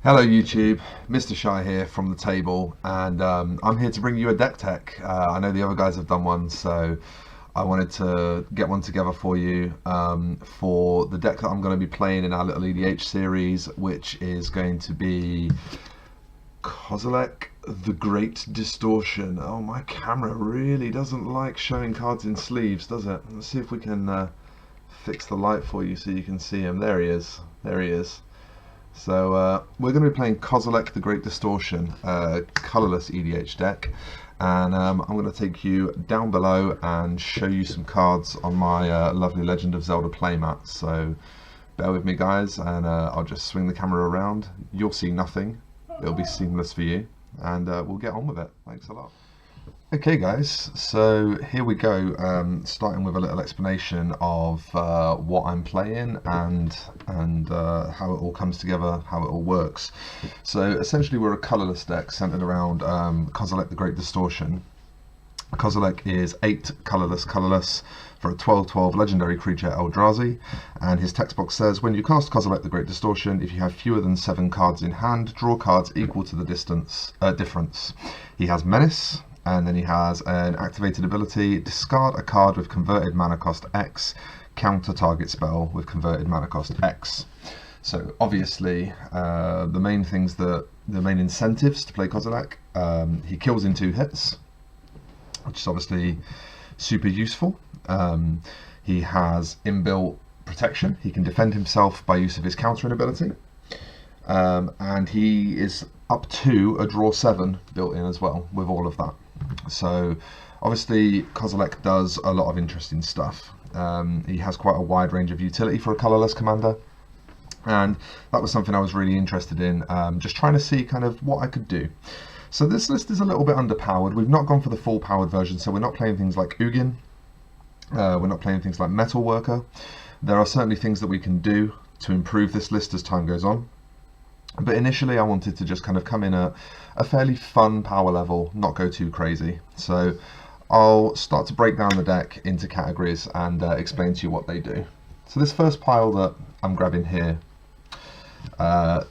Hello YouTube, MrShy here from the table, and I'm here to bring you a deck tech. I know the other guys have done one, so I wanted to get one together for you for the deck that I'm going to be playing in our little EDH series, which is going to be Kozilek, the Great Distortion. Oh, my camera really doesn't like showing cards in sleeves, does it? Let's see if we can fix the light for you so you can see him. There he is. There he is. So we're going to be playing Kozilek, the Great Distortion, colourless EDH deck, and I'm going to take you down below and show you some cards on my lovely Legend of Zelda playmat. So bear with me guys, and I'll just swing the camera around. You'll see nothing, it'll be seamless for you, and we'll get on with it. Thanks a lot. Okay guys, so here we go, starting with a little explanation of what I'm playing and how it all comes together, how it all works. So essentially we're a colourless deck centered around Kozilek the Great Distortion. Kozilek is 8 colourless for a 12/12 legendary creature Eldrazi, and his text box says, when you cast Kozilek the Great Distortion, if you have fewer than 7 cards in hand, draw cards equal to the difference. He has Menace, and then he has an activated ability, discard a card with converted mana cost X, counter target spell with converted mana cost X. So obviously the main incentives to play Kozilek, he kills in 2 hits, which is obviously super useful. He has inbuilt protection, he can defend himself by use of his countering ability, and he is up to a draw 7 built in as well with all of that. So obviously Kozilek does a lot of interesting stuff. He has quite a wide range of utility for a colourless commander, and that was something I was really interested in, just trying to see kind of what I could do. So this list is a little bit underpowered. We've not gone for the full powered version, so we're not playing things like Ugin, we're not playing things like Metalworker. There are certainly things that we can do to improve this list as time goes on. But initially I wanted to just kind of come in at a fairly fun power level, not go too crazy. So I'll start to break down the deck into categories and explain to you what they do. So this first pile that I'm grabbing here,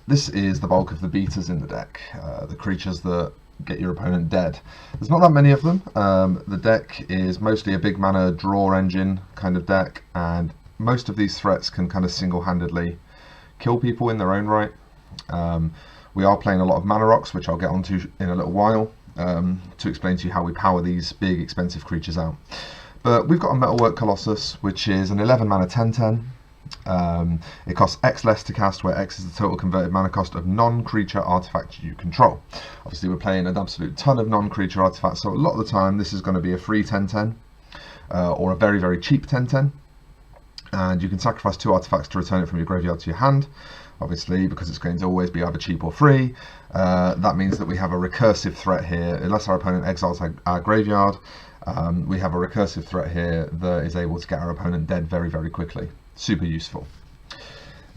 this is the bulk of the beaters in the deck, the creatures that get your opponent dead. There's not that many of them. The deck is mostly a big mana draw engine kind of deck, and most of these threats can kind of single-handedly kill people in their own right. We are playing a lot of mana rocks, which I'll get onto in a little while, to explain to you how we power these big expensive creatures out. But we've got a Metalwork Colossus, which is an 11 mana 10/10. It costs X less to cast, where X is the total converted mana cost of non-creature artifacts you control. Obviously we're playing an absolute ton of non-creature artifacts, so a lot of the time this is going to be a free 10/10, or a very, very cheap 10/10. And you can sacrifice 2 artifacts to return it from your graveyard to your hand. Obviously, because it's going to always be either cheap or free, that means that we have a recursive threat here. Unless our opponent exiles our graveyard, we have a recursive threat here that is able to get our opponent dead very, very quickly. Super useful.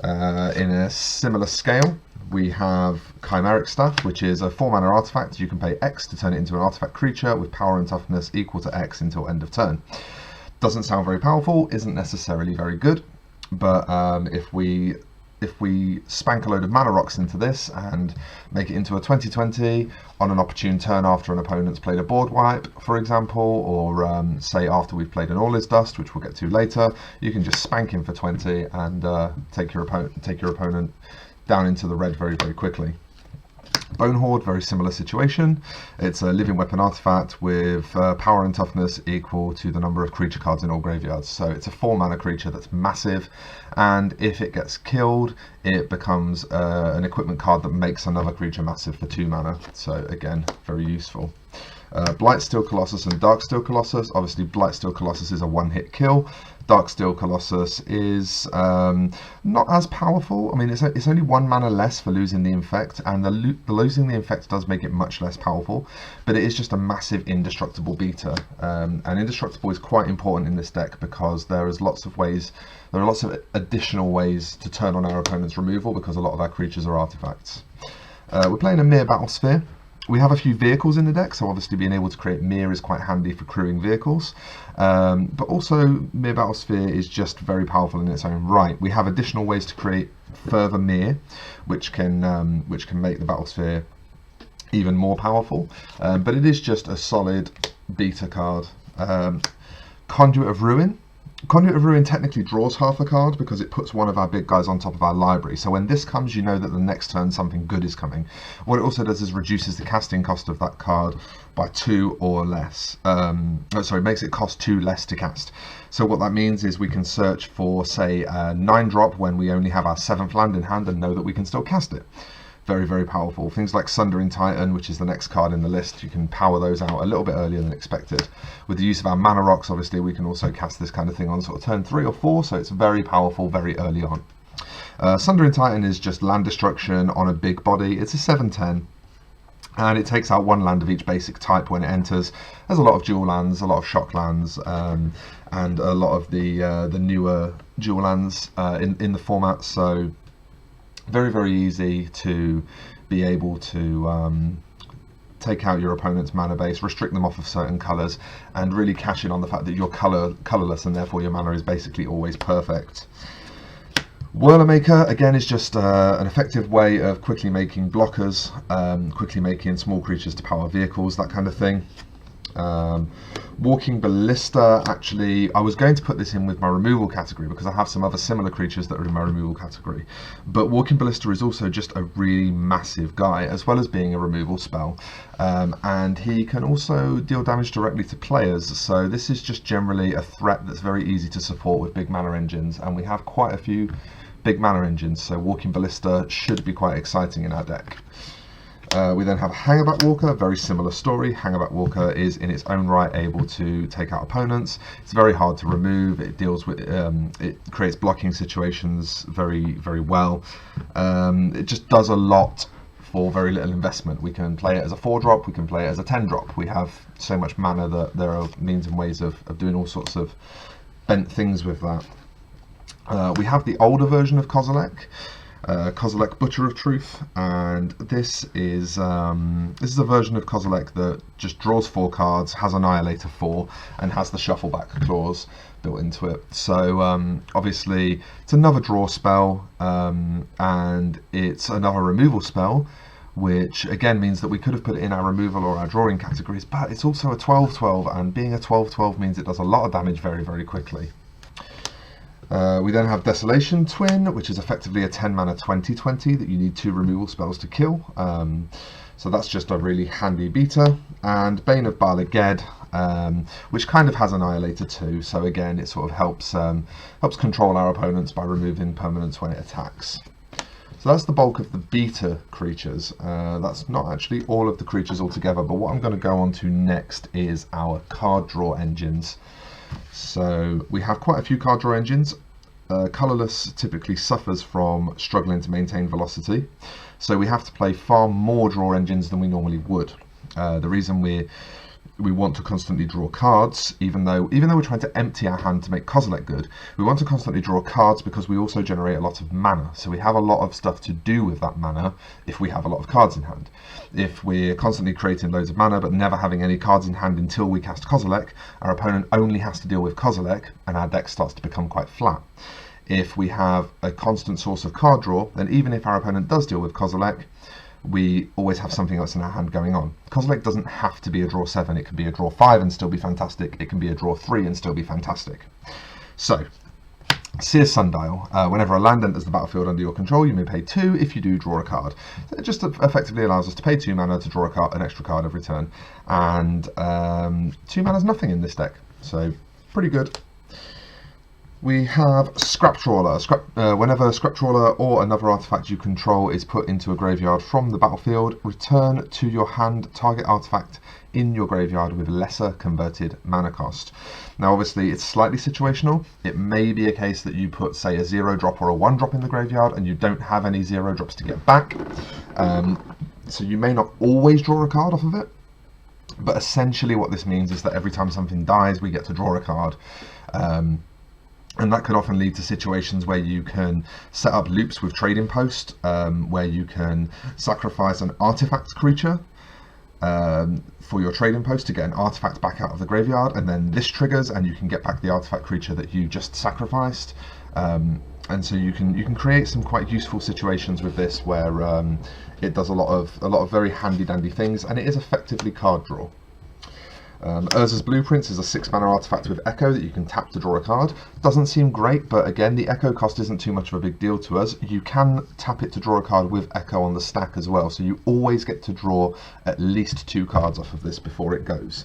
In a similar scale, we have Chimeric Staff, which is a 4 mana artifact. You can pay X to turn it into an artifact creature with power and toughness equal to X until end of turn. Doesn't sound very powerful, isn't necessarily very good, but if we spank a load of mana rocks into this and make it into a 20/20 on an opportune turn after an opponent's played a board wipe, for example, or say after we've played an All Is Dust, which we'll get to later, you can just spank him for 20 and take your opponent down into the red very, very quickly. Bone Horde, very similar situation. It's a living weapon artifact with power and toughness equal to the number of creature cards in all graveyards. So it's a 4 mana creature that's massive, and if it gets killed, it becomes an equipment card that makes another creature massive for 2 mana. So again, very useful. Blightsteel Colossus and Darksteel Colossus. Obviously Blightsteel Colossus is a 1-hit kill. Darksteel Colossus is not as powerful. I mean, it's only 1 mana less for losing the Infect, and the losing the Infect does make it much less powerful, but it is just a massive indestructible beater. And indestructible is quite important in this deck because there are lots of additional ways to turn on our opponent's removal, because a lot of our creatures are artifacts. We're playing a Mere Battlesphere, We have a few vehicles in the deck, so obviously being able to create Mir is quite handy for crewing vehicles. But also Mir Battlesphere is just very powerful in its own right. We have additional ways to create further Mir, which can make the Battlesphere even more powerful. But it is just a solid beta card. Conduit of Ruin. Conduit of Ruin technically draws half a card because it puts one of our big guys on top of our library. So when this comes, you know that the next turn something good is coming. What it also does is reduces the casting cost of that card by 2 or less. Makes it cost 2 less to cast. So what that means is we can search for, say, a 9-drop when we only have our 7th land in hand and know that we can still cast it. Very, very powerful. Things like Sundering Titan, which is the next card in the list, you can power those out a little bit earlier than expected. With the use of our mana rocks, obviously, we can also cast this kind of thing on sort of turn 3 or 4, so it's very powerful very early on. Sundering Titan is just land destruction on a big body. It's a 7/10, and it takes out 1 land of each basic type when it enters. There's a lot of dual lands, a lot of shock lands, and a lot of the newer dual lands in the format, so very, very easy to be able to take out your opponent's mana base, restrict them off of certain colours, and really cash in on the fact that you're colourless and therefore your mana is basically always perfect. Whirler Maker, again, is just an effective way of quickly making blockers, quickly making small creatures to power vehicles, that kind of thing. Walking Ballista, actually, I was going to put this in with my removal category because I have some other similar creatures that are in my removal category. But Walking Ballista is also just a really massive guy, as well as being a removal spell. And he can also deal damage directly to players, so this is just generally a threat that's very easy to support with big mana engines, and we have quite a few big mana engines, so Walking Ballista should be quite exciting in our deck. We then have Hangerback Walker, very similar story. Hangerback Walker is in its own right able to take out opponents. It's very hard to remove. It deals with, it creates blocking situations very, very well. It just does a lot for very little investment. We can play it as a 4-drop, we can play it as a 10-drop. We have so much mana that there are means and ways of doing all sorts of bent things with that. We have the older version of Kozilek. Kozilek, Butcher of Truth, and this is a version of Kozilek that just draws 4 cards, has Annihilator 4, and has the shuffle back clause built into it. So obviously it's another draw spell, and it's another removal spell, which again means that we could have put it in our removal or our drawing categories, but it's also a 12/12, and being a 12/12 means it does a lot of damage very, very quickly. We then have Desolation Twin, which is effectively a 10 mana 20/20 that you need 2 removal spells to kill. So that's just a really handy beta. And Bane of Bala Ged, which kind of has Annihilator too. So again, it sort of helps control our opponents by removing permanents when it attacks. So that's the bulk of the beta creatures. That's not actually all of the creatures altogether, but what I'm going to go on to next is our card draw engines. So we have quite a few card draw engines. Colourless typically suffers from struggling to maintain velocity, so we have to play far more draw engines than we normally would. The reason we want to constantly draw cards, even though we're trying to empty our hand to make Kozilek good, we want to constantly draw cards because we also generate a lot of mana. So we have a lot of stuff to do with that mana if we have a lot of cards in hand. If we're constantly creating loads of mana but never having any cards in hand until we cast Kozilek, our opponent only has to deal with Kozilek and our deck starts to become quite flat. If we have a constant source of card draw, then even if our opponent does deal with Kozilek, we always have something else in our hand going on. Kozilek doesn't have to be a draw 7, it can be a draw 5 and still be fantastic, it can be a draw 3 and still be fantastic. So, Seer's Sundial, whenever a land enters the battlefield under your control, you may pay 2, if you do, draw a card. So it just effectively allows us to pay 2 mana to draw a card, an extra card every turn, and 2 mana is nothing in this deck, so pretty good. We have Scrap Trawler. Whenever Scrap Trawler or another artifact you control is put into a graveyard from the battlefield, return to your hand target artifact in your graveyard with lesser converted mana cost. Now obviously it's slightly situational. It may be a case that you put, say, a 0-drop or a 1-drop in the graveyard and you don't have any 0-drops to get back. So you may not always draw a card off of it, but essentially what this means is that every time something dies we get to draw a card. And that could often lead to situations where you can set up loops with Trading Post, where you can sacrifice an artifact creature for your trading post to get an artifact back out of the graveyard, and then this triggers and you can get back the artifact creature that you just sacrificed. And so you can create some quite useful situations with this where it does a lot of very handy dandy things, and it is effectively card draw. Urza's Blueprints is a 6-mana artifact with Echo that you can tap to draw a card. Doesn't seem great, but again, the Echo cost isn't too much of a big deal to us. You can tap it to draw a card with Echo on the stack as well, so you always get to draw at least 2 cards off of this before it goes.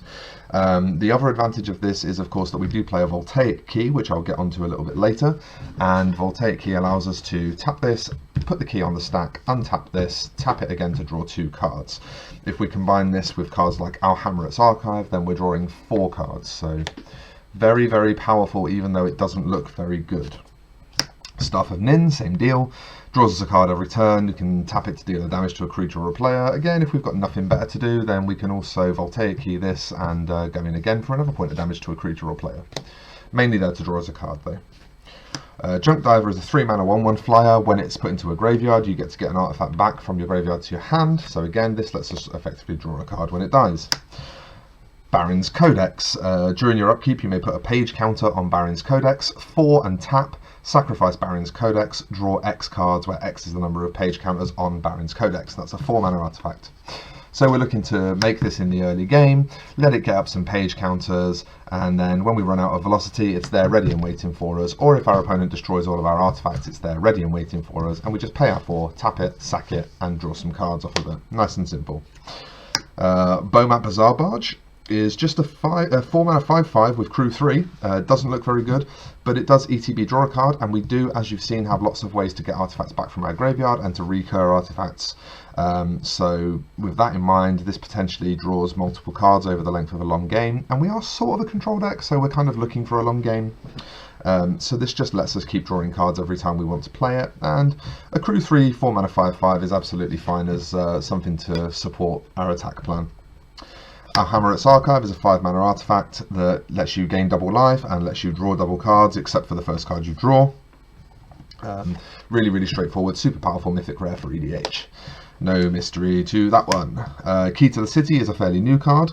The other advantage of this is, of course, that we do play a Voltaic Key, which I'll get onto a little bit later, and Voltaic Key allows us to tap this, put the key on the stack, untap this, tap it again to draw 2 cards. If we combine this with cards like Our Hamlet's Archive, then we're drawing 4 cards, so very, very powerful, even though it doesn't look very good. Staff of Nin, same deal. Draws us a card every turn. You can tap it to deal damage to a creature or a player. Again, if we've got nothing better to do, then we can also Voltaic Key this and go in again for another point of damage to a creature or player. Mainly there to draw us a card, though. Junk Diver is a 3-mana 1/1 flyer. When it's put into a graveyard, you get to get an artifact back from your graveyard to your hand. So again, this lets us effectively draw a card when it dies. Baron's Codex. During your upkeep, you may put a page counter on Baron's Codex, 4 and tap, sacrifice Baron's Codex, draw X cards, where X is the number of page counters on Baron's Codex. That's a 4-mana artifact. So we're looking to make this in the early game, let it get up some page counters, and then when we run out of velocity, it's there ready and waiting for us. Or if our opponent destroys all of our artifacts, it's there ready and waiting for us, and we just pay our 4, tap it, sack it, and draw some cards off of it. Nice and simple. Bomat Bazaar Barge is just a 4-mana 5/5 with crew 3. Doesn't look very good, but it does ETB draw a card, and we do, as you've seen, have lots of ways to get artifacts back from our graveyard and to recur artifacts. So with that in mind, this potentially draws multiple cards over the length of a long game, and we are sort of a control deck, so we're kind of looking for a long game. So this just lets us keep drawing cards every time we want to play it, and a crew 3 4-mana 5/5 is absolutely fine as something to support our attack plan. Our Hamlet's Archive is a 5-mana artifact that lets you gain double life and lets you draw double cards, except for the first card you draw. Really, really straightforward, super powerful mythic rare for EDH. No mystery to that one. Key to the City is a fairly new card.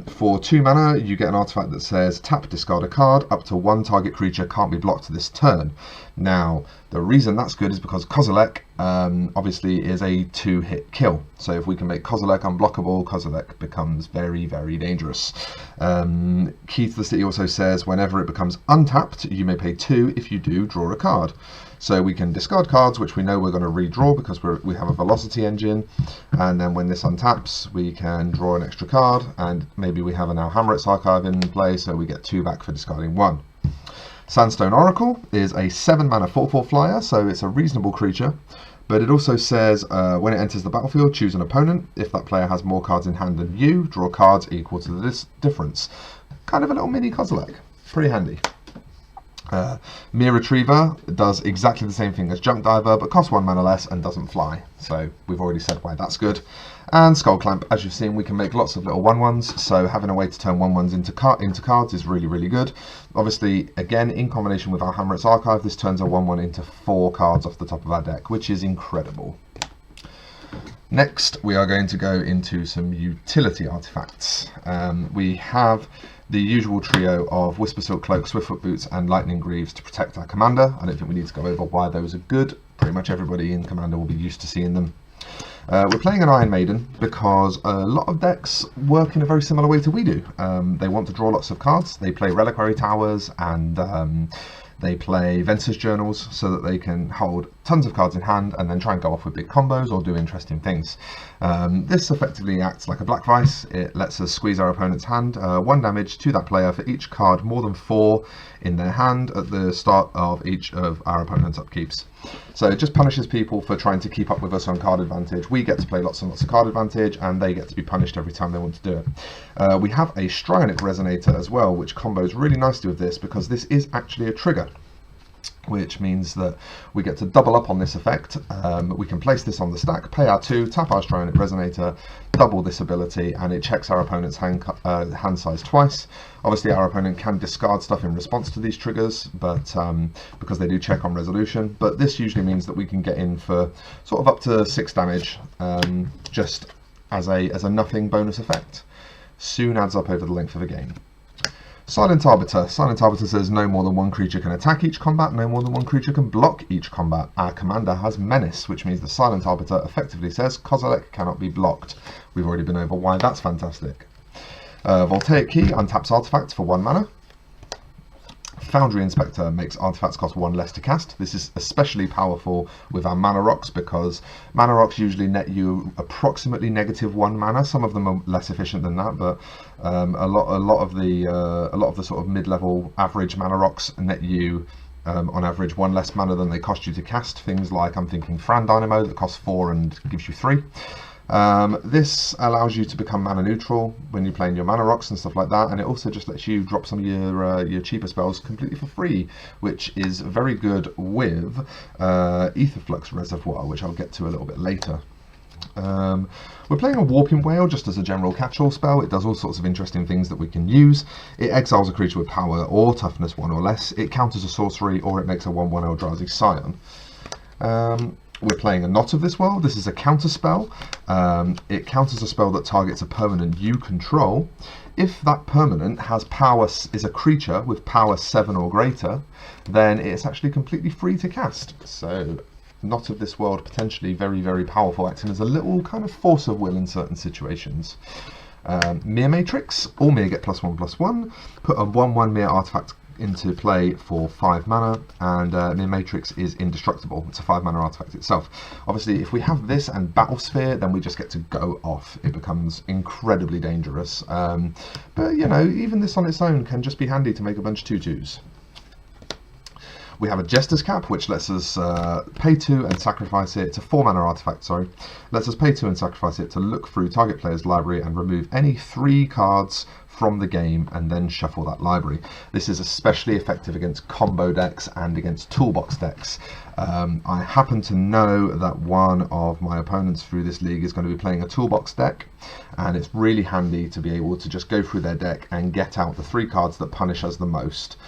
For 2 mana, you get an artifact that says tap, discard a card, up to 1 target creature can't be blocked this turn. Now, the reason that's good is because Kozilek obviously is a 2-hit kill. So if we can make Kozilek unblockable, Kozilek becomes very, very dangerous. Key to the City also says whenever it becomes untapped, you may pay 2. If you do, draw a card. So we can discard cards, which we know we're going to redraw because we have a velocity engine, and then when this untaps, we can draw an extra card, and maybe we have an Our Hamlet's Archive in play, so we get 2 back for discarding 1. Sandstone Oracle is a 7-mana 4/4 flyer, so it's a reasonable creature, but it also says when it enters the battlefield, choose an opponent. If that player has more cards in hand than you, draw cards equal to this difference. Kind of a little mini Kozilek. Pretty handy. Mere Retriever does exactly the same thing as Junk Diver, but costs 1 mana less and doesn't fly. So we've already said why that's good. And Skull Clamp, as you've seen, we can make lots of little 1/1s, so having a way to turn 1/1s into cards is really, really good. Obviously, again, in combination with our Hamlet's Archive, this turns a 1/1 into 4 cards off the top of our deck, which is incredible. Next, we are going to go into some utility artifacts. We have the usual trio of Whispersilk Cloak, Swiftfoot Boots, and Lightning Greaves to protect our commander. I don't think we need to go over why those are good. Pretty much everybody in commander will be used to seeing them. We're playing an Iron Maiden because a lot of decks work in a very similar way to we do. They want to draw lots of cards. They play Reliquary Towers and they play Venser's Journals so that they can hold tons of cards in hand and then try and go off with big combos or do interesting things. This effectively acts like a Black Vice. It lets us squeeze our opponent's hand. 1 damage to that player for each card more than 4 in their hand at the start of each of our opponent's upkeeps. So it just punishes people for trying to keep up with us on card advantage. We get to play lots and lots of card advantage, and they get to be punished every time they want to do it. We have a Strionic Resonator as well, which combos really nicely with this because this is actually a trigger, which means that we get to double up on this effect. We can place this on the stack, pay our 2, tap our Strionic Resonator, double this ability, and it checks our opponent's hand size twice. Obviously our opponent can discard stuff in response to these triggers, but because they do check on resolution, but this usually means that we can get in for sort of up to 6 damage just as a nothing bonus effect. Soon adds up over the length of a game. Silent Arbiter. Silent Arbiter says no more than one creature can attack each combat, no more than one creature can block each combat. Our commander has Menace, which means the Silent Arbiter effectively says Kozilek cannot be blocked. We've already been over why that's fantastic. Voltaic Key untaps artifacts for 1 mana. Foundry Inspector makes artifacts cost 1 less to cast. This is especially powerful with our mana rocks, because mana rocks usually net you approximately -1 mana. Some of them are less efficient than that, but a lot of the sort of mid-level average mana rocks net you on average 1 less mana than they cost you to cast. Things like, I'm thinking Fran Dynamo that costs 4 and gives you 3. This allows you to become mana neutral when you're playing your mana rocks and stuff like that, and it also just lets you drop some of your cheaper spells completely for free, which is very good with Aetherflux Reservoir, which I'll get to a little bit later. We're playing a Warping Whale just as a general catch-all spell. It does all sorts of interesting things that we can use. It exiles a creature with power or toughness 1 or less. It counters a sorcery, or it makes a 1/1 Eldrazi Scion. We're playing a Knot of this World. This is a counter spell. It counters a spell that targets a permanent you control. If that permanent has power, is a creature with power 7 or greater, then it's actually completely free to cast. So, Knot of this World, potentially very, very powerful, acting as a little kind of force of will in certain situations. Mirror Matrix. All Mirror get +1/+1. Put a 1/1 Mirror artifact into play for 5 mana, and Mirror Matrix is indestructible. It's a 5 mana artifact itself. Obviously, if we have this and Battlesphere, then we just get to go off. It becomes incredibly dangerous. But you know, even this on its own can just be handy to make a bunch of 2/2s. We have a Jester's Cap, which lets us pay 2 and sacrifice it. It's a 4 mana artifact, sorry. Lets us pay 2 and sacrifice it to look through target player's library and remove any 3 cards from the game and then shuffle that library. This is especially effective against combo decks and against toolbox decks. I happen to know that one of my opponents through this league is going to be playing a toolbox deck, and it's really handy to be able to just go through their deck and get out the 3 cards that punish us the most.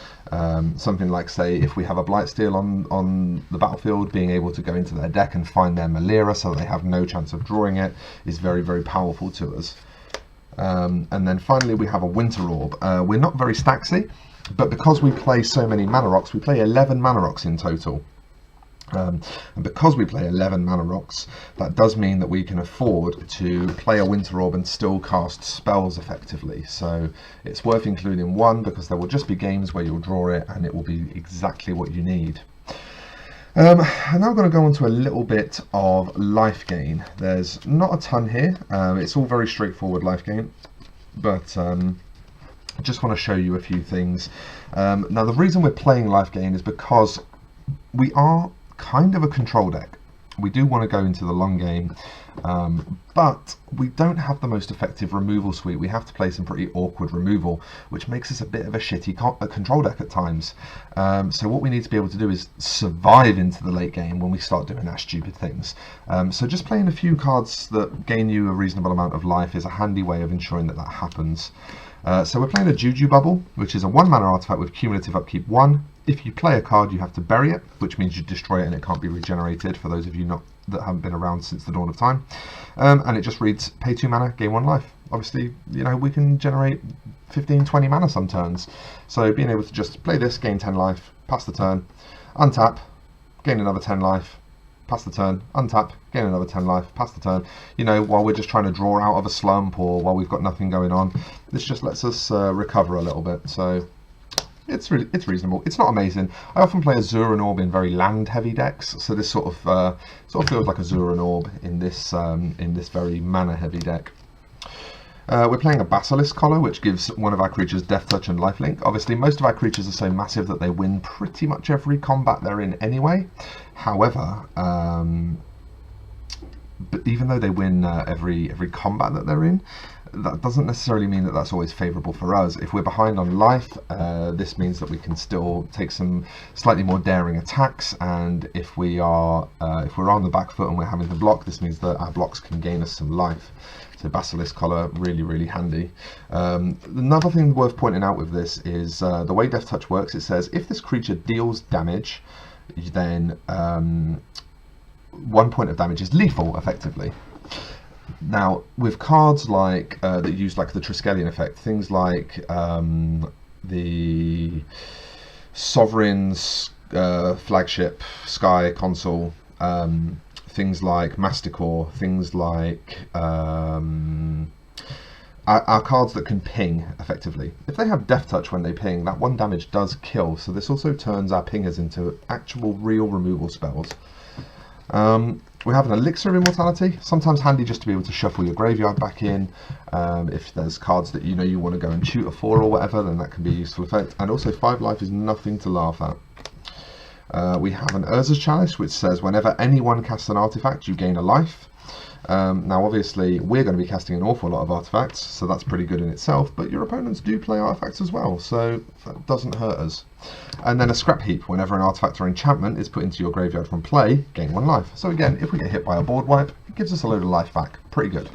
Something like, say, if we have a Blightsteel on the battlefield, being able to go into their deck and find their Malira so they have no chance of drawing it is very, very powerful to us. And then finally we have a Winter Orb. We're not very stacksy, but because we play so many mana rocks, we play 11 mana rocks in total. And because we play 11 mana rocks, that does mean that we can afford to play a Winter Orb and still cast spells effectively. So it's worth including one, because there will just be games where you'll draw it and it will be exactly what you need. And now I'm going to go on to a little bit of life gain. There's not a ton here. It's all very straightforward life gain, but I just want to show you a few things. Now the reason we're playing life gain is because we are kind of a control deck. We do want to go into the long game, but we don't have the most effective removal suite. We have to play some pretty awkward removal, which makes us a bit of a shitty control deck at times. So what we need to be able to do is survive into the late game when we start doing our stupid things. So just playing a few cards that gain you a reasonable amount of life is a handy way of ensuring that that happens. So we're playing a Juju Bubble, which is a 1 mana artifact with cumulative upkeep 1. If you play a card, you have to bury it, which means you destroy it and it can't be regenerated, for those of you that haven't been around since the dawn of time. And it just reads, pay 2 mana, gain 1 life. Obviously, you know, we can generate 15, 20 mana some turns. So being able to just play this, gain 10 life, pass the turn, untap, gain another 10 life, pass the turn, untap, gain another 10 life, pass the turn. You know, while we're just trying to draw out of a slump, or while we've got nothing going on, this just lets us recover a little bit. So it's reasonable. It's not amazing. I often play Azure and Orb in very land-heavy decks, so this sort of feels like Azure and Orb in this very mana-heavy deck. We're playing a Basilisk Collar, which gives one of our creatures Death Touch and Lifelink. Obviously, most of our creatures are so massive that they win pretty much every combat they're in anyway. However, but even though they win every combat that they're in, that doesn't necessarily mean that that's always favourable for us. If we're behind on life, this means that we can still take some slightly more daring attacks, and if we're on the back foot and we're having to block, this means that our blocks can gain us some life. So Basilisk Collar, really, really handy. Another thing worth pointing out with this is the way Death Touch works. It says if this creature deals damage, then 1 point of damage is lethal, effectively. Now, with cards like that use like the Triskelion effect, things like the Sovereign's flagship Sky console, things like Masticore, things like are cards that can ping effectively. If they have Death Touch when they ping, that 1 damage does kill, so this also turns our pingers into actual real removal spells. We have an Elixir of Immortality, sometimes handy just to be able to shuffle your graveyard back in. If there's cards that you know you want to go and shoot a 4 or whatever, then that can be a useful effect. And also 5 life is nothing to laugh at. We have an Urza's Chalice, which says whenever anyone casts an artifact, you gain a life. Now obviously we're going to be casting an awful lot of artifacts, so that's pretty good in itself, but your opponents do play artifacts as well, so that doesn't hurt us. And then a Scrap Heap, whenever an artifact or enchantment is put into your graveyard from play, gain 1 life. So again, if we get hit by a board wipe, it gives us a load of life back. Pretty good.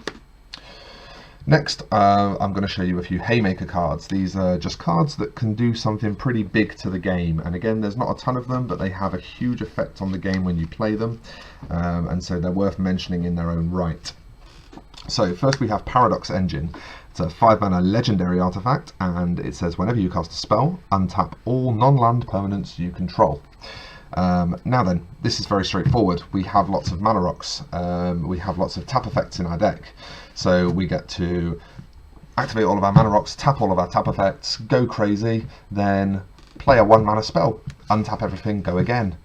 Next, I'm going to show you a few Haymaker cards. These are just cards that can do something pretty big to the game. And again, there's not a ton of them, but they have a huge effect on the game when you play them. And so they're worth mentioning in their own right. So first we have Paradox Engine. It's a 5-mana legendary artifact, and it says whenever you cast a spell, untap all non-land permanents you control. Now then, this is very straightforward. We have lots of mana rocks. We have lots of tap effects in our deck. So we get to activate all of our mana rocks, tap all of our tap effects, go crazy, then play a 1 mana spell, untap everything, go again.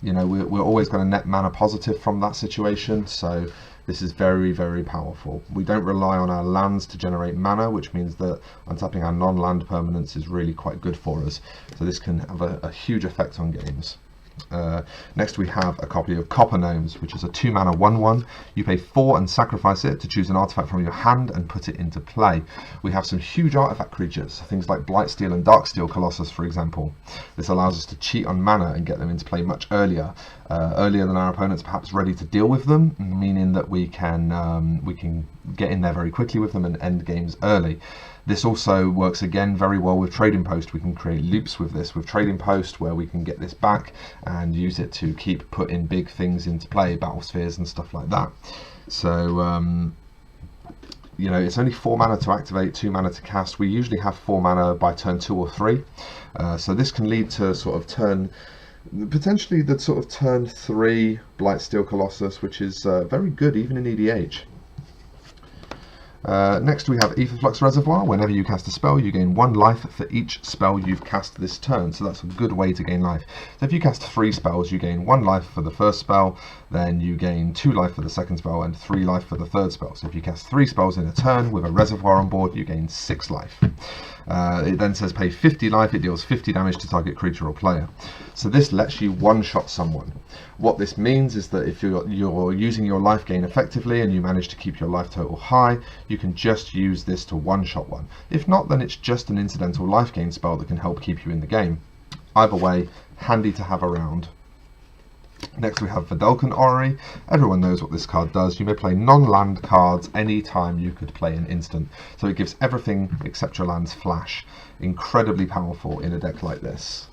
You know, we're always going to net mana positive from that situation, so this is very, very powerful. We don't rely on our lands to generate mana, which means that untapping our non-land permanents is really quite good for us. So this can have a huge effect on games. Next we have a copy of Copper Gnomes, which is a 2-mana 1/1. You pay 4 and sacrifice it to choose an artifact from your hand and put it into play. We have some huge artifact creatures, things like Blightsteel and Darksteel Colossus, for example. This allows us to cheat on mana and get them into play much earlier, earlier than our opponents perhaps ready to deal with them, meaning that we can get in there very quickly with them and end games early. This also works again very well with Trading Post. We can create loops with this, with Trading Post, where we can get this back and use it to keep putting big things into play, battle spheres and stuff like that. So, you know, it's only 4 mana to activate, 2 mana to cast. We usually have 4 mana by turn 2 or 3. So this can lead to sort of potentially the sort of turn 3 Blightsteel Colossus, which is very good even in EDH. Next we have Aetherflux Reservoir. Whenever you cast a spell, you gain 1 life for each spell you've cast this turn, so that's a good way to gain life. So if you cast 3 spells, you gain 1 life for the first spell, then you gain 2 life for the second spell, and 3 life for the third spell. So if you cast 3 spells in a turn with a reservoir on board, you gain 6 life. It then says pay 50 life, it deals 50 damage to target creature or player. So this lets you one-shot someone. What this means is that if you're using your life gain effectively and you manage to keep your life total high, you can just use this to one-shot one. If not, then it's just an incidental life gain spell that can help keep you in the game. Either way, handy to have around. Next we have Vedalken Orrery. Everyone knows what this card does. You may play non-land cards any time you could play an instant. So it gives everything except your land's flash. Incredibly powerful in a deck like this.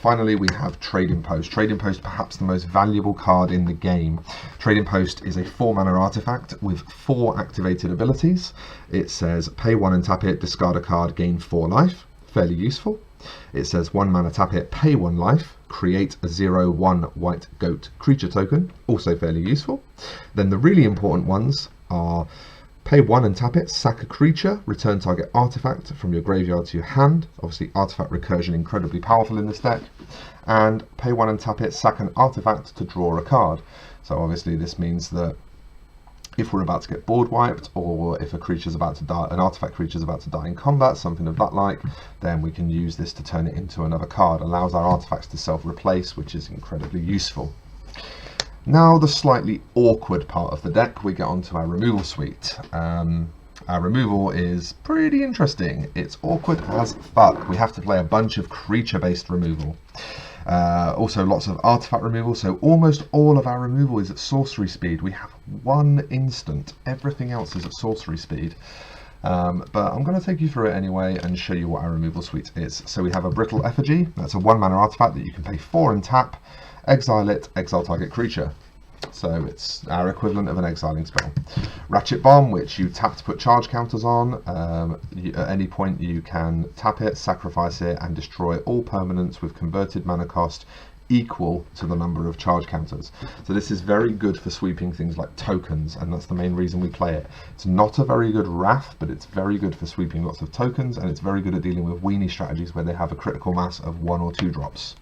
Finally we have Trading Post. Trading Post, perhaps the most valuable card in the game. Trading Post is a 4-mana artifact with 4 activated abilities. It says pay 1 and tap it, discard a card, gain 4 life. Fairly useful. It says 1 mana tap it, pay 1 life, create a 0/1 white goat creature token, also fairly useful. Then the really important ones are pay 1 and tap it, sack a creature, return target artifact from your graveyard to your hand. Obviously artifact recursion incredibly powerful in this deck. And pay 1 and tap it, sack an artifact to draw a card. So obviously this means that if we're about to get board wiped, or if a creature's about to die, an artifact creature's about to die in combat, something of that like, then we can use this to turn it into another card. Allows our artifacts to self-replace, which is incredibly useful. Now the slightly awkward part of the deck, we get onto our removal suite. Our removal is pretty interesting. It's awkward as fuck. We have to play a bunch of creature-based removal. Also lots of artifact removal, so almost all of our removal is at sorcery speed. We have 1 instant, everything else is at sorcery speed. But I'm going to take you through it anyway and show you what our removal suite is. So we have a Brittle Effigy. That's a 1-mana artifact that you can pay 4 and tap, exile it, exile target creature. So it's our equivalent of an exiling spell. Ratchet Bomb, which you tap to put charge counters on. At any point you can tap it, sacrifice it, and destroy all permanents with converted mana cost equal to the number of charge counters. So this is very good for sweeping things like tokens, and that's the main reason we play it. It's not a very good Wrath, but it's very good for sweeping lots of tokens, and it's very good at dealing with weenie strategies where they have a critical mass of 1 or 2 drops.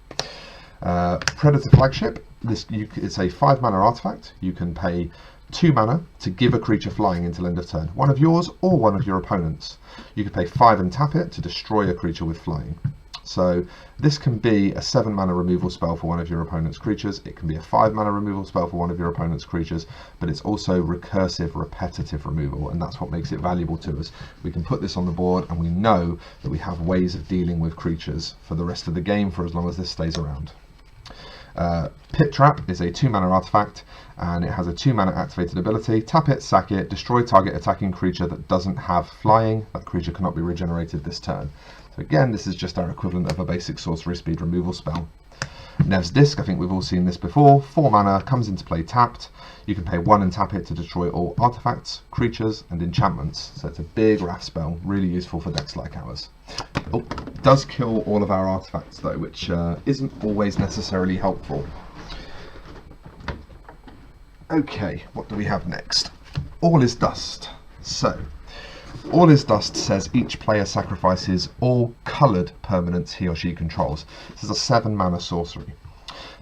Predator Flagship, it's a 5 mana artifact. You can pay 2 mana to give a creature flying until end of turn, one of yours or one of your opponents. You can pay 5 and tap it to destroy a creature with flying. So this can be a 7 mana removal spell for one of your opponent's creatures. It can be a 5 mana removal spell for one of your opponent's creatures, but it's also recursive, repetitive removal, and that's what makes it valuable to us. We can put this on the board, and we know that we have ways of dealing with creatures for the rest of the game for as long as this stays around. Pit Trap is a 2 mana artifact, and it has a 2 mana activated ability. Tap it, sack it, destroy target attacking creature that doesn't have flying. That creature cannot be regenerated this turn. So again, this is just our equivalent of a basic sorcery speed removal spell. Nev's Disc, I think we've all seen this before. 4 mana, comes into play tapped. You can pay 1 and tap it to destroy all artifacts, creatures, and enchantments. So it's a big Wrath spell, really useful for decks like ours. Oh, does kill all of our artifacts though, which isn't always necessarily helpful. Okay, what do we have next? All is Dust. So, All is Dust says each player sacrifices all coloured permanents he or she controls. This is a 7 mana sorcery.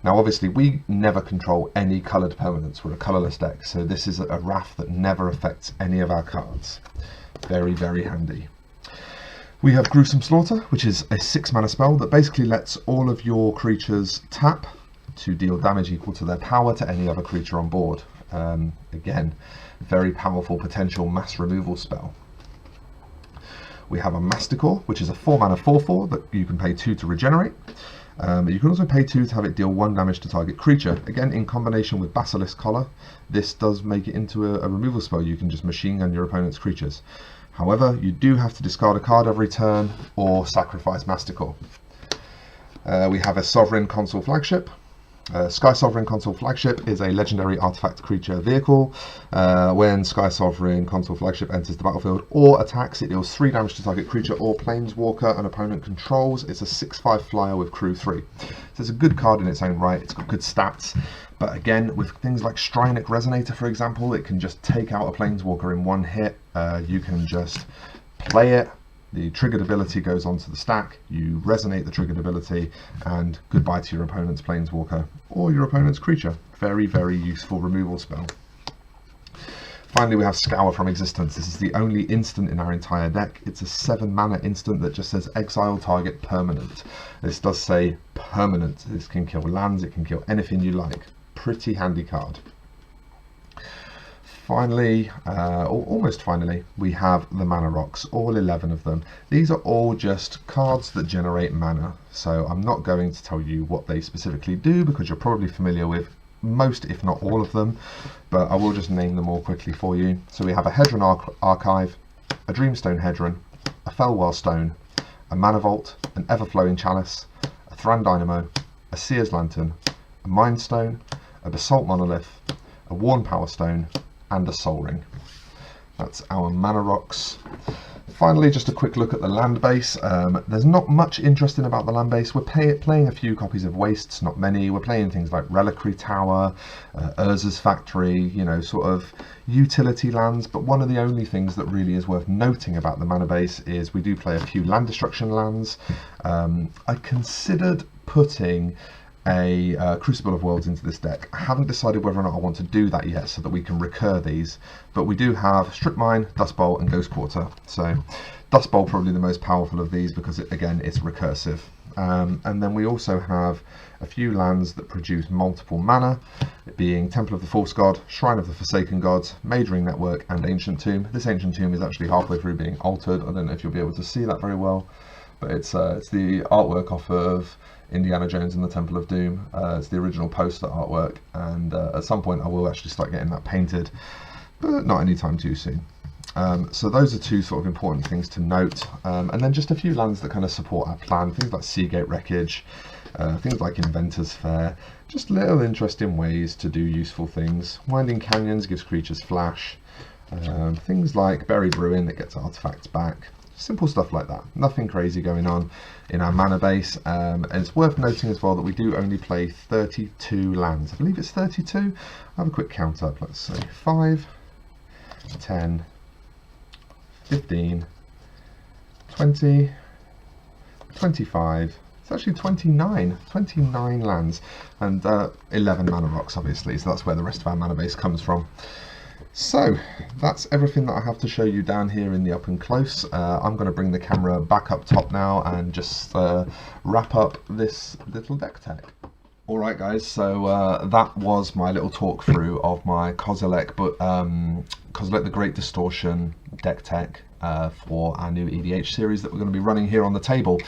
Now obviously we never control any coloured permanents, we're a colourless deck, so this is a Wrath that never affects any of our cards. Very, very handy. We have Gruesome Slaughter, which is a 6 mana spell that basically lets all of your creatures tap to deal damage equal to their power to any other creature on board. Again, very powerful potential mass removal spell. We have a Masticore, which is a 4 mana 4/4 that you can pay 2 to regenerate. You can also pay 2 to have it deal 1 damage to target creature. Again, in combination with Basilisk Collar, this does make it into a removal spell. You can just machine gun your opponent's creatures. However, you do have to discard a card every turn or sacrifice Masticore. We have a Sovereign Consul Flagship. Sky Sovereign Consul Flagship is a legendary artifact creature vehicle. When Sky Sovereign Consul Flagship enters the battlefield or attacks, it deals 3 damage to target creature or planeswalker an opponent controls. It's a 6/5 flyer with crew 3. So it's a good card in its own right, it's got good stats, but again, with things like Strynic Resonator, for example, it can just take out a planeswalker in 1 hit. You can just play it. The triggered ability goes onto the stack, you resonate the triggered ability, and goodbye to your opponent's planeswalker or your opponent's creature. Very, very useful removal spell. Finally, we have Scour from Existence. This is the only instant in our entire deck. It's a 7 mana instant that just says exile target permanent. This does say permanent. This can kill lands, it can kill anything you like. Pretty handy card. Finally, or almost finally, we have the Mana Rocks, all 11 of them. These are all just cards that generate mana, so I'm not going to tell you what they specifically do because you're probably familiar with most, if not all of them, but I will just name them all quickly for you. So we have a Hedron Archive, a Dreamstone Hedron, a Fellwell Stone, a Mana Vault, an Everflowing Chalice, a Thran Dynamo, a Seer's Lantern, a Mind Stone, a Basalt Monolith, a Worn Power Stone, and a Soul Ring. That's our Mana Rocks. Finally, just a quick look at the land base. There's not much interesting about the land base. We're playing a few copies of Wastes, not many. We're playing things like Reliquary Tower, Urza's Factory, you know, sort of utility lands, but one of the only things that really is worth noting about the mana base is we do play a few land destruction lands. I considered putting a Crucible of Worlds into this deck. I haven't decided whether or not I want to do that yet so that we can recur these, but we do have Strip Mine, Dust Bowl, and Ghost Quarter. So Dust Bowl probably the most powerful of these because again it's recursive. And then we also have a few lands that produce multiple mana, it being Temple of the False God, Shrine of the Forsaken Gods, Majoring Network, and Ancient Tomb. This Ancient Tomb is actually halfway through being altered. I don't know if you'll be able to see that very well, but it's the artwork off of Indiana Jones and the Temple of Doom. It's the original poster artwork, and at some point I will actually start getting that painted, but not anytime too soon. So those are 2 sort of important things to note, and then just a few lands that kind of support our plan, things like Seagate Wreckage, things like Inventor's Fair, just little interesting ways to do useful things. Winding Canyons gives creatures flash. Things like Berry Brewing that gets artifacts back. Simple stuff like that. Nothing crazy going on in our mana base. And it's worth noting as well that we do only play 32 lands. I believe it's 32. I'll have a quick count up. Let's say 5, 10, 15, 20, 25. It's actually 29 lands, and 11 mana rocks, obviously, so that's where the rest of our mana base comes from. So that's everything that I have to show you down here in the up and close. I'm going to bring the camera back up top now and just wrap up this little deck tech. Alright guys, so that was my little talk through of my Kozilek, Kozilek the Great Distortion deck tech for our new EDH series that we're going to be running here on the table.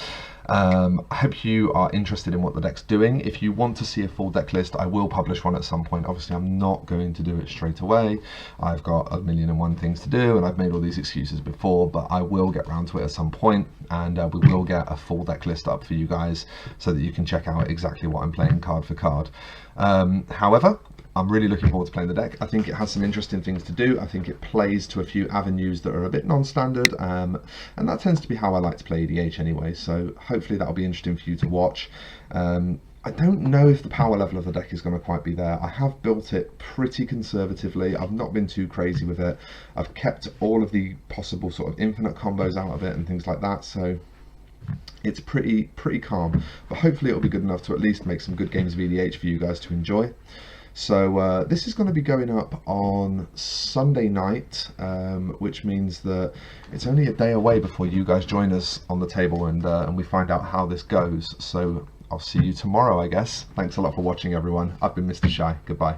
I hope you are interested in what the deck's doing. If you want to see a full deck list, I will publish one at some point. Obviously, I'm not going to do it straight away. I've got 1,000,001 things to do, and I've made all these excuses before, but I will get around to it at some point, and we will get a full deck list up for you guys so that you can check out exactly what I'm playing card for card. However, I'm really looking forward to playing the deck. I think it has some interesting things to do. I think it plays to a few avenues that are a bit non-standard, and that tends to be how I like to play EDH anyway, so hopefully that'll be interesting for you to watch. I don't know if the power level of the deck is going to quite be there. I have built it pretty conservatively. I've not been too crazy with it. I've kept all of the possible sort of infinite combos out of it and things like that, so it's pretty calm, but hopefully it'll be good enough to at least make some good games of EDH for you guys to enjoy. So this is going to be going up on Sunday night, which means that it's only a day away before you guys join us on the table and we find out how this goes. So I'll see you tomorrow, I guess. Thanks a lot for watching, everyone. I've been MrShy. Goodbye.